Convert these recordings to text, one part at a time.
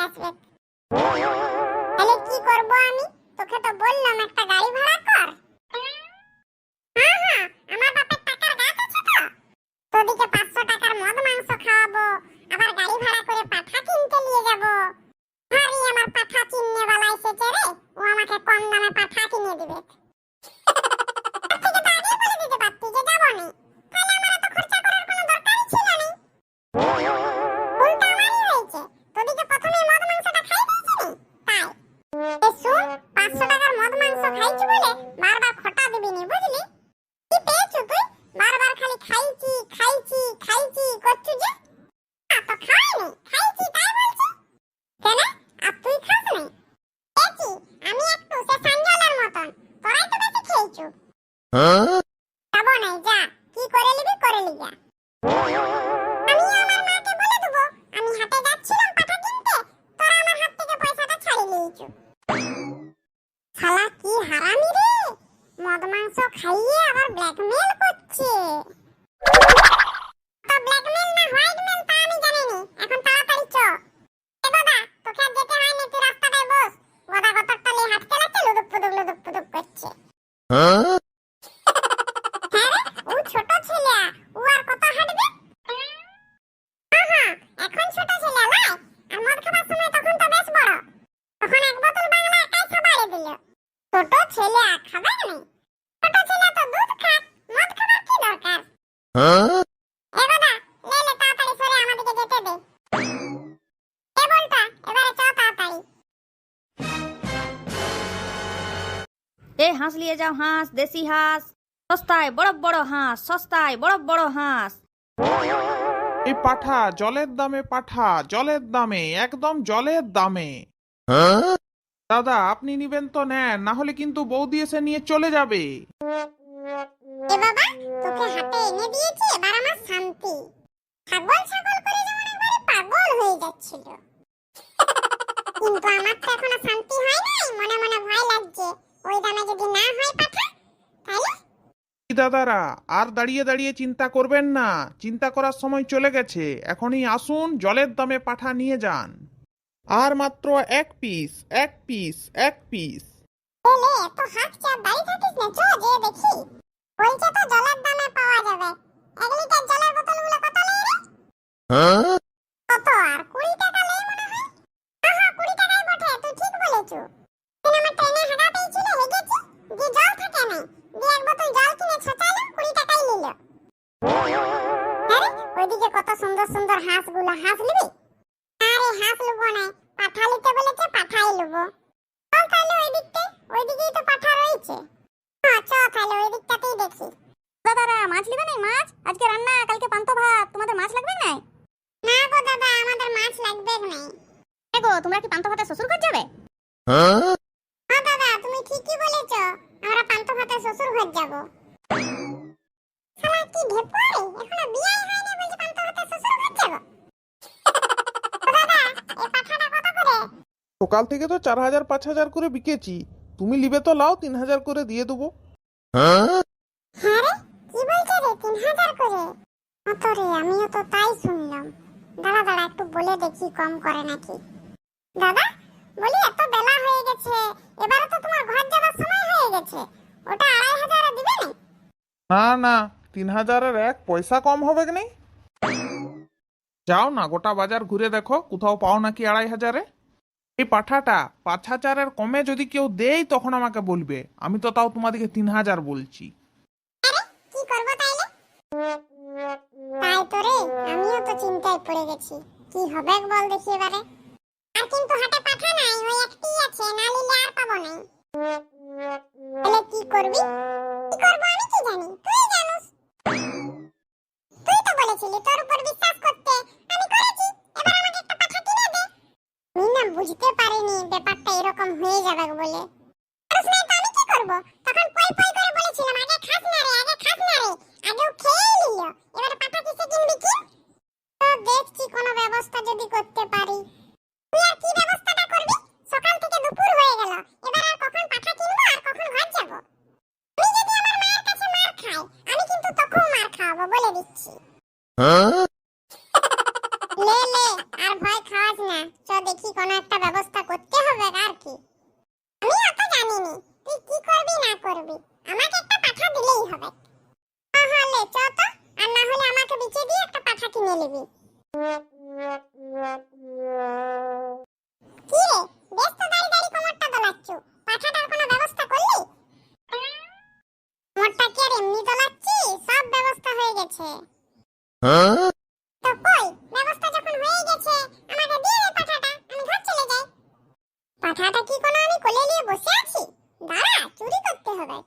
আসবে। তাহলে কি করব আমি? তোকে তো বললাম একটা গাড়ি ভাড়া কর। হ্যাঁ হ্যাঁ, আমার বাপের টাকার গাছ আছে তো, তোদিকে 500 টাকার মদ মাংস খাওয়াবো, আবার গাড়ি ভাড়া করে পাঠা কিনতে নিয়ে যাবো। আরে আমার পাঠা কিননে वाला এসেছে রে, ও আমাকে কম দামে পাঠা কিনে দিবে। যাবো নাই, যা কি করে নিবি করে লিগা। আমি আমার মাকে বলে দেবো আমি হাটে যাচ্ছিলাম পাঠা কিনতে, তোরা আমার হাত থেকে পয়সাটা ছাড়িয়ে নিয়েছো। শালা কি হারামি রে, মদ মাংস খাইয়ে আবার ব্ল্যাকমেল করছে। তো ব্ল্যাকমেল না হোয়াইটমেল তা আমি জানি নি, এখন তাড়াতাড়ি চ। এ দাদা, তোকে আর যেতে হয় না, তুই রাস্তাটায় বস। গদা গতরটা নিয়ে হাঁটতে লাগতে লুদুপ পুদুপ করছে। ছোট ছেলে, ও আর কত হাঁটবে? এখন ছোট ছেলে লাই, আর মদ খাবার সময় তখন তো বেশ বড়, তখন এক বোতল বাংলা একাই খাবারে দিল। ছোট ছেলে খাবে না, ছোট ছেলে তো দুধ খায়, মদ খাবার কি দরকার? এ দাদা, লে লে তাড়াতাড়ি সরে আমাদেরকে যেতে দে। এ বলটা, এবারে চ তাড়াতাড়ি। এই হাঁস নিয়ে যাও, হাঁস, দেশি হাঁস, সস্তায় বড় বড় হাঁস, সস্তায় বড় বড় হাঁস। এই পাঠা জলের দামে, পাঠা জলের দামে, একদম জলের দামে। দাদা আপনি নিবেন তো নেন, না হলে কিন্তু বৌদি এসে নিয়ে চলে যাবে। এ বাবা, তোকে হাতে এনে দিয়েছি, এবার আমার শান্তি। ছাগল ছাগল করে যেমন একবারে পাগল হয়ে যাচ্ছিল, কিন্তু আমার তো এখনো শান্তি হয় নাই, মনে মনে ভয় লাগছে। ওই দামে যদি না হয় পাঠা, তাহলে দাদারা আর দাঁড়িয়ে দাঁড়িয়ে চিন্তা করবেন না, চিন্তা করার সময় চলে গেছে। এখনই আসুন, জলের দামে পাঠা নিয়ে যান। আর মাত্র এক পিস, এক পিস, এক পিস। এলে এত হাত চাপ দাঁড়িয়ে থাকিস না, চল যে দেখি। বলছে তো জলের দামে পাওয়া যাবে। 1 লিটার জলের বোতলগুলো কত নেই রে? কত আর 20 টাকা নেই মনে হয়। হ্যাঁ 20 টাকাই বটে, তুই ঠিক বলেছো। কিন্তু আমার ট্রেনে হাগা পেয়েছিল, হেগেছি, যে জল থাকে না, দিয়ে এক বোতল জল কিনে ছচাইলাম, 20 টাকাই নিল। আরে ওইদিকে কত সুন্দর সুন্দর হাঁসগুলো, হাঁস নিবি? আরে হাঁস লুবো না, পাঠা নিতে বলেছে, পাঠাই লুবো। চল তাহলে ওইদিকেই তো পাঠা রয়েছে। হ্যাঁ চ তাহলে ওই দিকটাতেই দেখি। দাদারা মাছ নিবে নাই? মাছ আজকে রান্না, কালকে পান্তা ভাত। তোমাদের মাছ লাগবে নাই? না গো দাদা, আমাদের মাছ লাগবে না। গো, তোমরা কি পান্তা ভাতে শ্বশুর ঘর যাবে? হ্যাঁ দাদা, তুমি ঠিকই বলেছো, আমরা পান্তা ভাতে শ্বশুর ঘর যাব। শালা কি ঢেপুয়ারে, এখনো বিয়েই হয়নি, বলছে পান্তা ভাতে শ্বশুর ঘর যাব। দাদা, এই পাঠাটা কত করে? সকাল থেকে তো 4000 5000 করে বিকেছি, তুমি লিবে তো লাও, 3000 করে দিয়ে দেবো। হ্যাঁ রে, কি বলছে রে, 3000 করে? অত রে, আমিও তো তাই শুনলাম। দাঁড়া দাঁড়া, একটু বলে দেখি কম করে নাকি। দাদা বলি, এত বেলা হয়ে গেছে, এবারে তো তোমার ঘর যাবার সময় হয়ে গেছে, ওটা 2500 দিবে না? না না, 3000-এর 1 পয়সা কম হবে কি নেই। যাও না, গোটা বাজার ঘুরে দেখো, কোথাও পাও নাকি 2500-এ। এই পাঠাটা 5000-এর কমে যদি কেউ দেয় তখন আমাকে বলবে, আমি তো তাও তোমাদেরকে 3000 বলছি। কি করব তাইলে? তাই তো রে, আমিও তো চিন্তায় পড়ে গেছি, কি হবে বল দেখি এবারে। আর কিন্তু হাটে পাঠা নাই, ওই একটিই আছে, না নিলে আর পাবো না। তাহলে কি করবি? কি করব আমি কি জানি, তুই জানিস। তুই তো বলেছিলি তোর উপর বিশ্বাস করতে, আমি করেছি, এবার আমাকে একটা পাঠা কিনে দে। আমি না বুঝতে পারিনি ব্যাপারটা এরকম হয়ে যাবে বলে। আর শুনে তো আমি কি করব? তখন পই পই করে বলেছিলাম, আগে খাস না রে, আগে খাস না রে, আগেও খেয়ে নিল, এবারে পাঠা কিসে কিনবি কি? তো দেখছি কোনো ব্যবস্থা যদি করতে পারি। তুই আর কি ব্যবস্থাটা করবি? সকাল থেকে দুপুর হয়ে গেল, এবার আর কখন পাঠা কিনবো আর কখন ঘর যাব? তুই যদি আমার মায়ের কাছে মার খাই, আমি কিন্তু তোকেও মার খাওয়াবো বলে দিচ্ছি। লে লে, আর ভয় খাওয়াস না, চ দেখি কোনো একটা ব্যবস্থা করতে হবে আর কি। আমি অত জানিনি, তুই কি করবি না করবি, আমাকে একটা পাঠা দিলেই হবে। তাহলে চ তো, আর না হলে আমাকে বিচে দিয়ে একটা পাঠা কিনে নিবি। কি রে, বেশ তো দাঁড়ি দাঁড়ি কোমরটা দোলাচ্ছ, পাঠাটার কোনো ব্যবস্থা করলি? কোমরটা কি আর এমনি দোলাচ্ছি, সব ব্যবস্থা হয়ে গেছে। তো কই, ব্যবস্থা যখন হয়ে গেছে আমাকে দিয়ে দে পাঠাটা, আমি ঘর চলে যাই। পাঠাটা কি কোনো আমি কোলে নিয়ে বসে আছি? দাঁড়া, চুরি করতে হবে।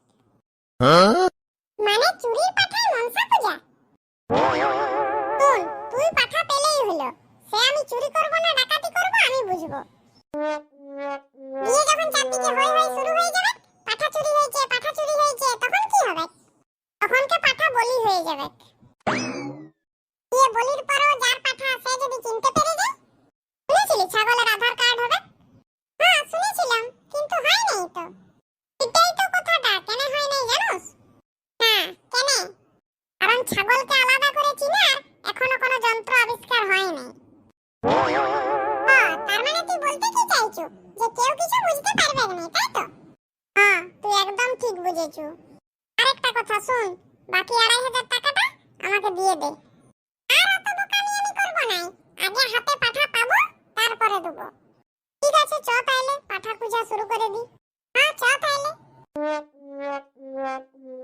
মানে চুরির পাঠায় মনসা পূজা? শুন, তুই পাঠা পেলেই হলো, সে আমি চুরি করব না ডাকাতি করব আমি বুঝবো।